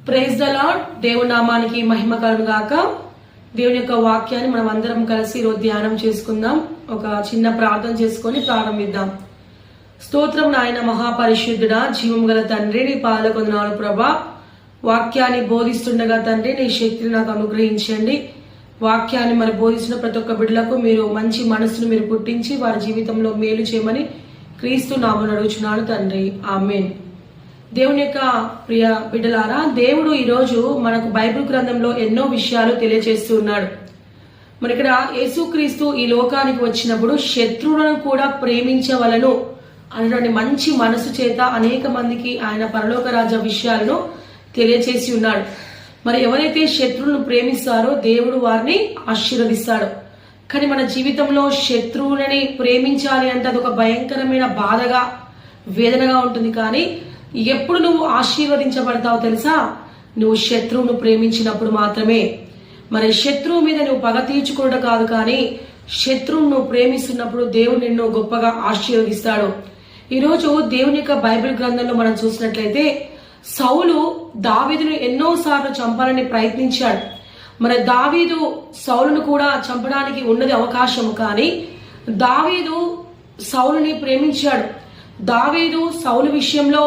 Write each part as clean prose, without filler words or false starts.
Praise the lord. దేవుని నామానికి మహిమ కలుగును గాక. దేవుని యొక్క వాక్యాన్ని మనం అందరం కలిసి ఈరోజు ధ్యానం చేసుకుందాం. ఒక చిన్న ప్రార్థన చేసుకొని ప్రారంభిద్దాం. స్తోత్రం నాయన మహాపరిశుద్ధుడా, జీవం గల తండ్రి, నీ పాదలకు వందనాలు ప్రభా. వాక్యాన్ని బోధిస్తుండగా తండ్రి నీ శక్తిని నాకు అనుగ్రహించండి. వాక్యాన్ని మరి బోధిస్తున్న ప్రతి ఒక్క బిడ్డలకు మీరు మంచి మనసును మీరు పుట్టించి వారి జీవితంలో మేలు చేయమని క్రీస్తు నామమున అడుగుచున్నాను తండ్రి, ఆమేన్. దేవుని యొక్క ప్రియ బిడ్డలారా, దేవుడు ఈరోజు మనకు బైబిల్ గ్రంథంలో ఎన్నో విషయాలు తెలియజేస్తూ ఉన్నాడు. మరి ఇక్కడ యేసుక్రీస్తు ఈ లోకానికి వచ్చినప్పుడు శత్రువులను కూడా ప్రేమించవలను అనేటువంటి మంచి మనసు చేత అనేక మందికి ఆయన పరలోక రాజ్య విషయాలను తెలియజేసి ఉన్నాడు. మరి ఎవరైతే శత్రువులను ప్రేమిస్తారో దేవుడు వారిని ఆశీర్వదిస్తాడు. కానీ మన జీవితంలో శత్రువులని ప్రేమించాలి అంటే అదొక భయంకరమైన బాధగా, వేదనగా ఉంటుంది. కానీ ఎప్పుడు నువ్వు ఆశీర్వదించబడతావు తెలుసా? నువ్వు శత్రువును ప్రేమించినప్పుడు మాత్రమే. మరి శత్రువు మీద నువ్వు పగ తీర్చుకోవడం కాదు, కానీ శత్రువును నువ్వు ప్రేమిస్తున్నప్పుడు దేవుడు నిన్ను గొప్పగా ఆశీర్వదిస్తాడు. ఈరోజు దేవుని యొక్క బైబిల్ గ్రంథంలో మనం చూసినట్లయితే సౌలు దావీదును ఎన్నోసార్లు చంపాలని ప్రయత్నించాడు. మరి దావీదు సౌలును కూడా చంపడానికి ఉన్నది అవకాశం, కానీ దావీదు సౌలుని ప్రేమించాడు. దావీదు సౌలు విషయంలో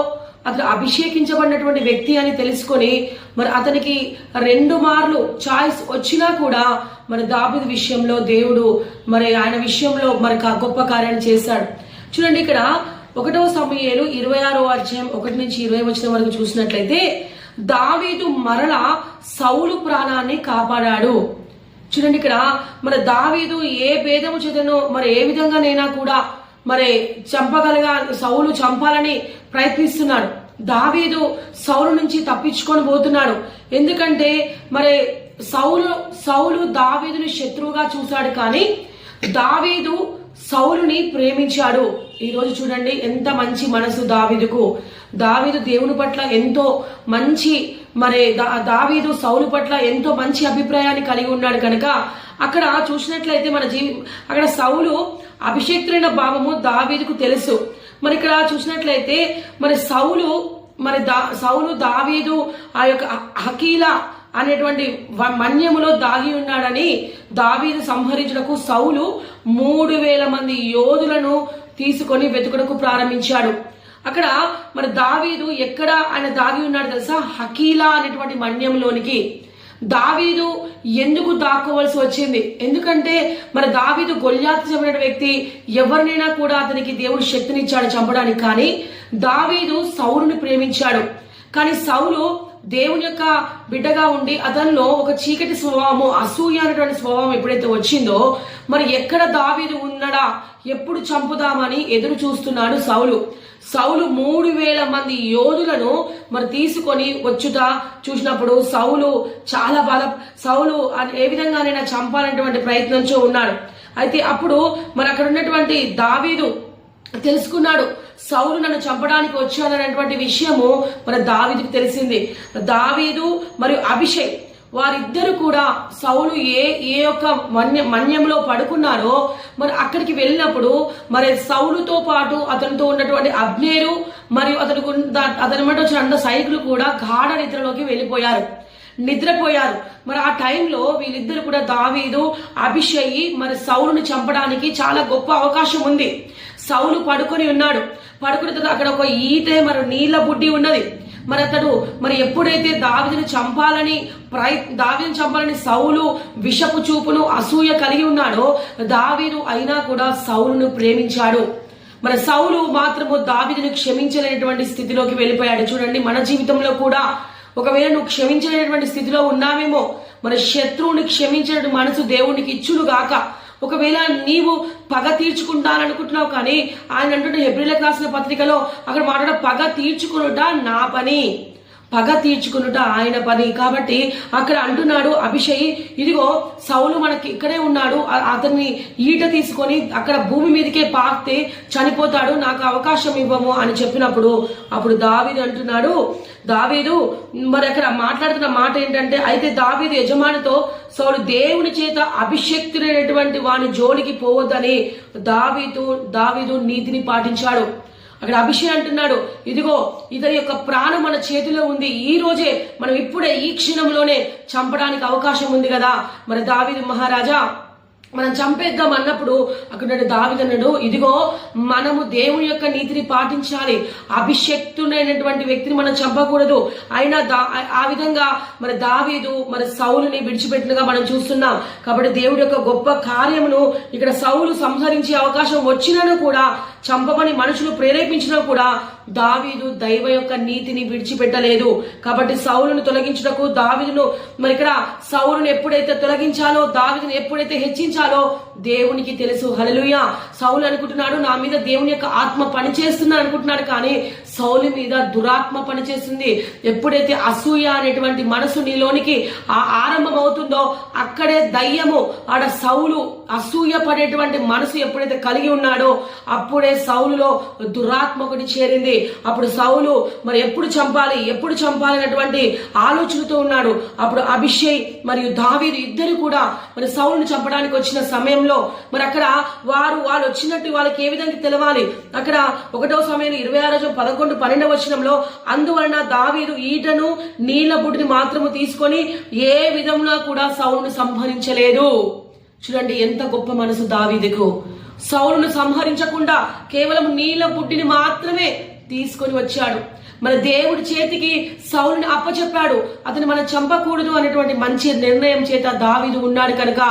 అతను అభిషేకించబడినటువంటి వ్యక్తి అని తెలుసుకొని మరి అతనికి 2 మార్లు చాయిస్ వచ్చినా కూడా మరి దావీదు విషయంలో దేవుడు మరి ఆయన విషయంలో మరి గొప్ప కార్యాన్ని చేశాడు. చూడండి, ఇక్కడ 1 సమూయేలు 26వ అధ్యాయం 1 నుంచి 20 వచనం వరకు చూసినట్లయితే దావీదు మరలా సౌలు ప్రాణాన్ని కాపాడాడు. చూడండి, ఇక్కడ మన దావీదు ఏ భేదము చేతనో మరి ఏ విధంగానైనా కూడా మరి సౌలు చంపాలని ప్రయత్నిస్తున్నాడు. దావీదు సౌలు నుంచి తప్పించుకొని పోతున్నాడు. ఎందుకంటే మరి సౌలు దావీదుని శత్రువుగా చూశాడు, కానీ దావీదు సౌలుని ప్రేమించాడు. ఈ రోజు చూడండి ఎంత మంచి మనసు దావీదుకు. దావీదు దేవుని పట్ల ఎంతో మంచి మరి దావీదు సౌలు పట్ల ఎంతో మంచి అభిప్రాయాన్ని కలిగి ఉన్నాడు. కనుక అక్కడ చూసినట్లయితే అక్కడ సౌలు అభిషేక్తులైన భావము దావీదుకు తెలుసు. మరి ఇక్కడ చూసినట్లయితే మరి సౌలు దావీదు ఆ యొక్క హకీలా అనేటువంటి మన్యములో దాగి ఉన్నాడని దావీదు సంహరించుటకు సౌలు 3000 మంది యోధులను తీసుకొని వెతుకుటకు ప్రారంభించాడు. అక్కడ మరి దావీదు ఎక్కడ ఆయన దాగి ఉన్నాడు తెలుసా? హకీలా అనేటువంటి మన్యంలోనికి. దావీదు ఎందుకు దాక్కోవలసి వచ్చింది? ఎందుకంటే మరి దావీదు గొల్యాతు చంపిన వ్యక్తి, ఎవరినైనా కూడా అతనికి దేవుడు శక్తినిచ్చాడు చంపడానికి. కానీ దావీదు సౌలుని ప్రేమించాడు. కానీ సౌలు దేవుని యొక్క బిడ్డగా ఉండి అతనిలో ఒక చీకటి స్వభావము, అసూయ అనేటువంటి స్వభావం ఎప్పుడైతే వచ్చిందో మరి ఎక్కడ దావీదు ఉన్నాడా, ఎప్పుడు చంపుదామని ఎదురు చూస్తున్నాడు సౌలు. 3000 మంది యోధులను మరి తీసుకొని వచ్చుట చూసినప్పుడు సౌలు చాలా సౌలు ఏ విధంగానైనా చంపాలనేటువంటి ప్రయత్నంతో ఉన్నాడు. అయితే అప్పుడు మరి అక్కడ ఉన్నటువంటి దావీదు తెలుసుకున్నాడు, సౌలు నన్ను చంపడానికి వచ్చాననేటువంటి విషయము మరి దావీదుకు తెలిసింది. దావీదు మరియు అభిషేక్ వారిద్దరు కూడా సౌలు ఏ యొక్క మన్యంలో పడుకున్నారో మరి అక్కడికి వెళ్ళినప్పుడు మరి సౌలుతో పాటు అతనితో ఉన్నటువంటి అబ్నేరు మరియు అతని మాట వచ్చిన సైనికులు కూడా గాఢ నిద్రలోకి నిద్రపోయారు. మరి ఆ టైంలో వీళ్ళిద్దరు కూడా దావీదు అభిషేయి మరి సౌలుని చంపడానికి చాలా గొప్ప అవకాశం ఉంది. సౌలు పడుకొని ఉన్నాడు. పడుకున్న తర్వాత అక్కడ ఒక ఈటె మరి నీళ్ల బుడ్డి ఉన్నది. మరి అతడు మరి ఎప్పుడైతే దావీదును చంపాలని సౌలు విషపు చూపును, అసూయ కలిగి ఉన్నాడో దావీదు అయినా కూడా సౌలును ప్రేమించాడు. మరి సౌలు మాత్రము దావీదును క్షమించలేనటువంటి స్థితిలోకి వెళ్ళిపోయాడు. చూడండి, మన జీవితంలో కూడా ఒకవేళ నువ్వు క్షమించలేనటువంటి స్థితిలో ఉన్నావేమో, మరి శత్రువుని క్షమించిన మనసు దేవునికి ఇచ్చును గాక. ఒకవేళ నీవు పగ తీర్చుకుంటాననుకుంటున్నావు, కానీ ఆయన అంటుంటే హెబ్రీయులకు రాసిన పత్రికలో అక్కడ మాట్లాడే పగ తీర్చుకునుట నా పని, పగ తీర్చుకునుట ఆయన పని. కాబట్టి అక్కడ అంటున్నాడు అభిషేక్, ఇదిగో సౌలు మనకి ఇక్కడే ఉన్నాడు, అతన్ని ఈట తీసుకొని అక్కడ భూమి మీదకే పాకితే చనిపోతాడు, నాకు అవకాశం ఇవ్వము అని చెప్పినప్పుడు అప్పుడు దావీదు అంటున్నాడు, దావీదు మరి అక్కడ మాట్లాడుతున్న మాట ఏంటంటే, అయితే దావీదు యజమానితో సౌలు దేవుని చేత అభిషేక్తుడైనటువంటి వాని జోలికి పోవద్దని దావీదు నీతిని పాటించాడు. అక్కడ అభిషేక్ అంటున్నాడు, ఇదిగో ఇతని యొక్క ప్రాణం మన చేతిలో ఉంది, ఈ రోజే మనం ఇప్పుడే ఈ క్షణంలోనే చంపడానికి అవకాశం ఉంది కదా. మరి దావీదు మహారాజా మనం చంపేద్దాం అన్నప్పుడు అక్కడ దావీదు అన్నాడు, ఇదిగో మనము దేవుని యొక్క నీతిని పాటించాలి, అభిషక్తుడైనటువంటి వ్యక్తిని మనం చంపకూడదు. అయినా ఆ విధంగా మరి దావీదు మరి సౌలుని విడిచిపెట్టినగా మనం చూస్తున్నాం. కాబట్టి దేవుడి యొక్క గొప్ప కార్యమును ఇక్కడ సౌలు సంహరించే అవకాశం వచ్చినను కూడా, చంపమని మనుషులు ప్రేరేపించినా కూడా దావీదు దైవ యొక్క నీతిని విడిచిపెట్టలేదు. కాబట్టి సౌలును తొలగించుటకు దావీదును మరి ఇక్కడ సౌలును ఎప్పుడైతే తొలగించాలో, దావీదును ఎప్పుడైతే హెచ్చించాలో దేవునికి తెలుసు. హల్లెలూయా. సౌలు అనుకుంటున్నాడు నా మీద దేవుని యొక్క ఆత్మ పనిచేస్తుంది అనుకుంటున్నాడు, కానీ సౌలు మీద దురాత్మ పనిచేస్తుంది. ఎప్పుడైతే అసూయ అనేటువంటి మనసు నీలోనికి ఆరంభం అవుతుందో అక్కడే దయ్యము, ఆడ సౌలు అసూయ పడేటువంటి మనసు ఎప్పుడైతే కలిగి ఉన్నాడో అప్పుడే సౌలులో దురాత్మ ఒకటి చేరింది. అప్పుడు సౌలు మరి ఎప్పుడు చంపాలి అనేటువంటి ఆలోచనతో ఉన్నాడు. అప్పుడు అభిషేక్ మరియు దావీదు ఇద్దరు కూడా మరి సౌలును చంపడానికి వచ్చిన సమయంలో మరి అక్కడ వాళ్ళు వచ్చినట్టు వాళ్ళకి ఏ విధంగా తెలవాలి. అక్కడ 1వ సమయంలో 26:11-12 వచనంలో, అందువలన దావీదు ఈటను నీళ్ల బుడ్డిని మాత్రము తీసుకొని ఏ విధంగా కూడా సౌలును సంహరించలేదు. చూడండి ఎంత గొప్ప మనసు దావీదుకు. సౌలును సంహరించకుండా కేవలం నీళ్ల బుడ్డిని మాత్రమే తీసుకొని వచ్చాడు. మన దేవుడి చేతికి సౌలుని అప్పచెప్పాడు. అతను మనం చంపకూడదు అనేటువంటి మంచి నిర్ణయం చేత దావీదు ఉన్నాడు కనుక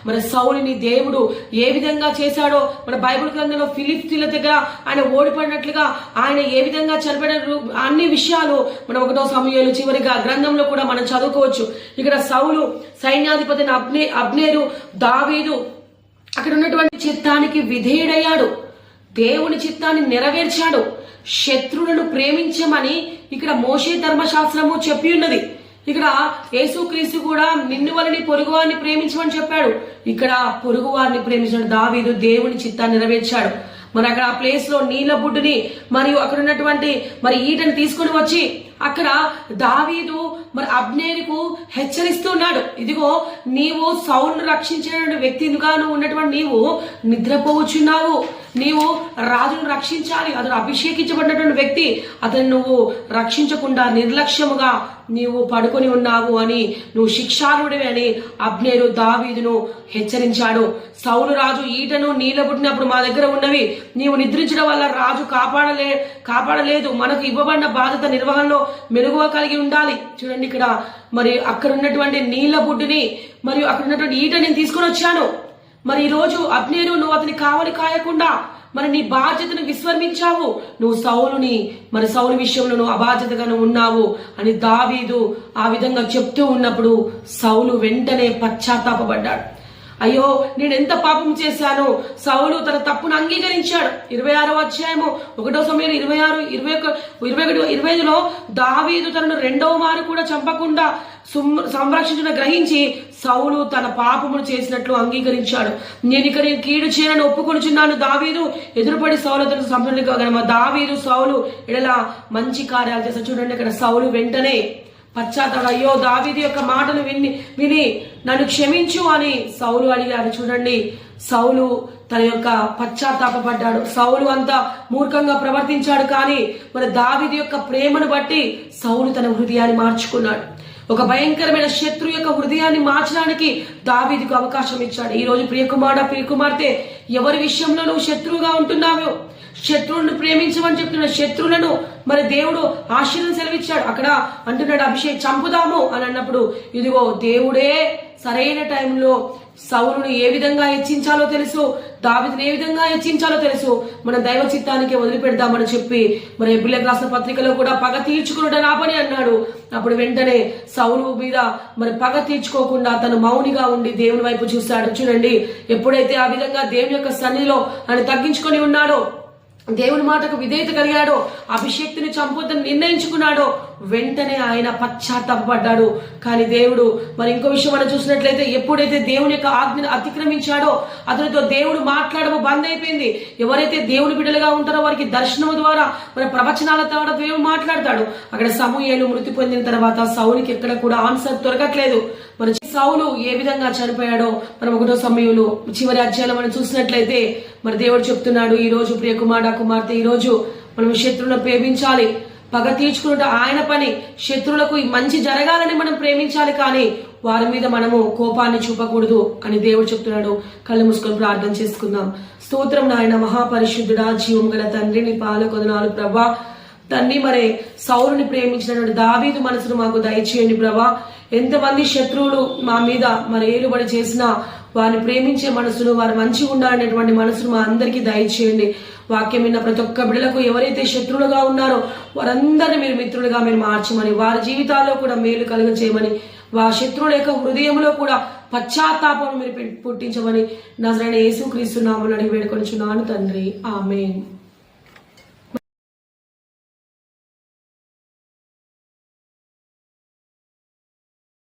మన సౌలుని దేవుడు ఏ విధంగా చేశాడో మన బైబిల్ గ్రంథంలో ఫిలిష్తీయుల దగ్గర ఆయన ఓడిపడినట్లుగా ఆయన ఏ విధంగా చనిపోయిన అన్ని విషయాలు మనం 1వ సమూయేలు చివరిగా గ్రంథంలో కూడా మనం చదువుకోవచ్చు. ఇక్కడ సౌలు సైన్యాధిపతి అబ్నేరు దావీదు అక్కడ ఉన్నటువంటి చిత్తానికి విధేయుడయ్యాడు, దేవుని చిత్తాన్ని నెరవేర్చాడు. శత్రువులను ప్రేమించమని ఇక్కడ మోషే ధర్మశాస్త్రము చెప్పి ఉన్నది. ఇక్కడ యేసుక్రీస్తు కూడా నిన్ను వలని పొరుగువారిని ప్రేమించమని చెప్పాడు. ఇక్కడ పొరుగువారిని ప్రేమించిన దావీదు దేవుని చిత్తాన్ని నెరవేర్చాడు. మరి అక్కడ ఆ ప్లేస్ లో నీళ్ల బుడ్డుని మరియు అక్కడ ఉన్నటువంటి మరి ఈటని తీసుకుని వచ్చి అక్కడ దావీదు మరి అబ్నేరుకు హెచ్చరిస్తున్నాడు, ఇదిగో నీవు సౌలును రక్షించిన వ్యక్తిగా నువ్వు ఉన్నటువంటి నీవు నిద్రపోవచ్చున్నావు, నీవు రాజును రక్షించాలి, అతను అభిషేకించబడినటువంటి వ్యక్తి, అతను నువ్వు రక్షించకుండా నిర్లక్ష్యముగా నీవు పడుకొని ఉన్నావు అని, నువ్వు శిక్షార్హుడివి అని అబ్నేరు దావీదును హెచ్చరించాడు. సౌలు రాజు ఈటను నీళ్ల బుట్టినప్పుడు మా దగ్గర ఉన్నవి నీవు నిద్రించడం వల్ల రాజు కాపాడలేదు, మనకు ఇవ్వబడిన బాధ్యత నిర్వహణలో మెరుగుగా కలిగి ఉండాలి. చూడండి ఇక్కడ మరి అక్కడ ఉన్నటువంటి నీళ్ల బుడ్డిని మరియు అక్కడ ఉన్నటువంటి ఈటని నేను తీసుకొని వచ్చాను. మరి ఈ రోజు అబ్నేరు నువ్వు అతని కావలి కాయకుండా మరి నీ బాధ్యతను విస్మరించావు, నువ్వు సౌలు విషయంలో నువ్వు అబాధ్యతగా ఉన్నావు అని దావీదు ఆ విధంగా చెప్తూ ఉన్నప్పుడు సౌలు వెంటనే పశ్చాత్తాపపడ్డాడు. అయ్యో నేను ఎంత పాపం చేశాను. సౌలు తన తప్పును అంగీకరించాడు. 26వ అధ్యాయము 1వ సమయంలో 26, 21, 25లో దావీదు తనను 2వ మారు కూడా చంపకుండా సంరక్షించిన గ్రహించి సౌలు తన పాపమును చేసినట్లు అంగీకరించాడు. నేను ఇక్కడ కీడు చేయనని ఒప్పుకొనుచున్నాను. దావీదు ఎదురుపడి సౌలు సంపన్న దావీదు సౌలు ఎడలా మంచి కార్యాలు చేశాడు. చూడండి అక్కడ సౌలు వెంటనే అయ్యో దావీదు యొక్క మాటలు విని నన్ను క్షమించు అని సౌలు అడిగాడు. చూడండి సౌలు తన యొక్క పశ్చాత్తాపడ్డాడు. సౌలు అంత మూర్ఖంగా ప్రవర్తించాడు, కానీ మరి దావీదు యొక్క ప్రేమను బట్టి సౌలు తన హృదయాన్ని మార్చుకున్నాడు. ఒక భయంకరమైన శత్రు యొక్క హృదయాన్ని మార్చడానికి దావీదుకు అవకాశం ఇచ్చాడు. ఈ రోజు ప్రియకుమార్తె ఎవరి విషయంలో నువ్వు శత్రువుగా ఉంటున్నావో, శత్రువులను ప్రేమించమని చెప్తున్నాడు. శత్రువులను మరి దేవుడు ఆశీర్వాదం సెలవిచ్చాడు. అక్కడ అంటున్నాడు అభిషేక్ చంపుదాము అని అన్నప్పుడు ఇదిగో దేవుడే సరైన టైంలో సౌలును ఏ విధంగా హెచ్చించాలో తెలుసు, దావీదును ఏ విధంగా హెచ్చించాలో తెలుసు. మన దైవ చిత్తానికి వదిలిపెడదామని చెప్పి మరి హెబ్రీయులకు రాసిన పత్రికలో కూడా పగ తీర్చుకున్నట నా పని అన్నాడు. అప్పుడు వెంటనే సౌలు మీద మరి పగ తీర్చుకోకుండా తను మౌనిగా ఉండి దేవుని వైపు చూశాడు. చూడండి ఎప్పుడైతే ఆ విధంగా దేవుని యొక్క సన్నిధిలో ఆయన తగ్గించుకొని ఉన్నాడో, దేవుని మాటకు విధేయత కలిగాడో, అభిషేక్తుని చంపొద్దని నిర్ణయించుకున్నాడో వెంటనే ఆయన పశ్చాత్తాపడ్డాడు. కానీ దేవుడు మరి ఇంకో విషయం మనం చూసినట్లయితే ఎప్పుడైతే దేవుని యొక్క ఆజ్ఞను అతిక్రమించాడో అతనితో దేవుడు మాట్లాడము బంద్ అయిపోయింది. ఎవరైతే దేవుని బిడ్డలుగా ఉంటారో వారికి దర్శనం ద్వారా మరి ప్రవచనాల ద్వారా దేవుడు మాట్లాడతాడు. అక్కడ సమూయేలు మృతి పొందిన తర్వాత సౌలుకి ఎక్కడ కూడా ఆన్సర్ దొరకట్లేదు. మరి సౌలు ఏ విధంగా చనిపోయాడో మనం 1వ సమూయేలు చివరి అధ్యాయంలో మనం చూసినట్లయితే మరి దేవుడు చెప్తున్నాడు, ఈ రోజు ప్రియ కుమార్తె ఈ రోజు మనం శత్రువులను ప్రేమించాలి. పగ తీర్చుకుంటే ఆయన పని. శత్రువులకు మంచి జరగాలని మనం ప్రేమించాలి, కానీ వారి మీద మనము కోపాన్ని చూపకూడదు అని దేవుడు చెప్తున్నాడు. కళ్ళు మూసుకొని ప్రార్థన చేసుకుందాం. స్తోత్రం నాయన, మహాపరిశుద్ధుడా, జీవం గల తండ్రి, నీ పాలకొదనాలు ప్రభా. తండ్రి, మరి సౌలుని ప్రేమించినటువంటి దావీదు మనసును మాకు దయచేయండి ప్రభా. ఎంతమంది శత్రువులు మా మీద మరి ఏలుబడి చేసినా వారిని ప్రేమించే మనసును, వారు మంచిగా ఉండాలనేటువంటి మనసును మా అందరికీ దయచేయండి. వాక్యం విన్న ప్రతి ఒక్క బిడ్డలకు ఎవరైతే శత్రువులుగా ఉన్నారో వారందరినీ మీరు మిత్రులుగా మీరు మార్చమని, వారి జీవితాల్లో కూడా మేలు కలుగ చేయమని, వారి శత్రువుల యొక్క హృదయంలో కూడా పశ్చాత్తాపం మీరు పుట్టించమని నజరైన యేసుక్రీస్తు నామములో అడిగి వేడుకొనుచున్నాను తండ్రి. ఆమేన్.